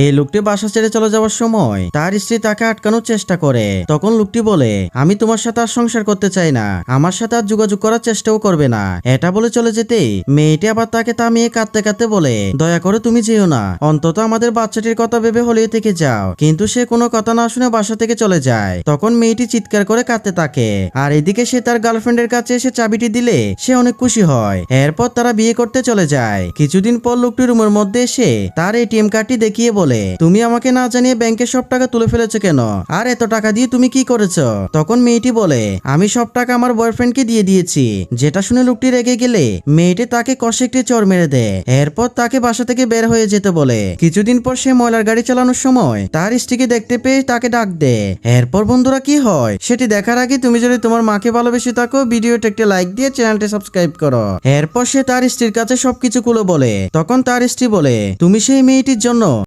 এই লোকটি বাসা ছেড়ে চলে যাওয়ার সময় তার স্ত্রী তাকে আটকানোর চেষ্টা করে। তখন লোকটি বলে, আমি তোমার সাথে আর সংসার করতে চাই না, আমার সাথে আর যোগাযোগ করার চেষ্টাও করবে না। এটা বলে চলে যেতেই মেয়েটি আবার তাকে থামিয়ে কাঁদতে কাঁদতে বলে, দয়া করে তুমি যেও না, অন্তত আমাদের বাচ্চাটির কথা ভেবে হলেও থেকে যাও। কিন্তু সে কোনো কথা না শুনে বাসা থেকে চলে যায়। তখন মেয়েটি চিৎকার করে কাঁদতে থাকে। আর এদিকে সে তার গার্লফ্রেন্ডের কাছে এসে চাবিটি দিলে সে অনেক খুশি হয়। এরপর তারা বিয়ে করতে চলে যায়। কিছুদিন পর লোকটি রুমের মধ্যে এসে তার এটিএম কার্ডটি দেখিয়ে বলে, তুমি আমাকে না জানিয়ে ব্যাংকের সব টাকা তুলে ফেলেছো কেন? আর এত টাকা দিয়ে তুমি কি করেছো? তখন মেয়েটি বলে, আমি সব টাকা আমার বয়ফ্রেন্ডকে দিয়ে দিয়েছি। যেটা শুনে লোকটি রেগে গেলে মেয়েটি তাকে কষে একটি চড় মেরে দেয়। এরপর তাকে বাসা থেকে বের হয়ে যেতে বলে। কিছুদিন পর সে ময়লার গাড়ি চালানোর সময় তার স্ত্রীকে দেখতে পেয়ে তাকে ডাক দেয়। এরপর বন্ধুরা কি হয় সেটি দেখার আগে তুমি যদি তোমার মাকে ভালোবেসে থাকো, ভিডিওটা একটা লাইক দিয়ে চ্যানেলটি সাবস্ক্রাইব করো। এরপর সে তার স্ত্রীর কাছে সবকিছু খুলে বলে। তখন তার স্ত্রী বলে, তুমি সেই মেয়েটির জন্য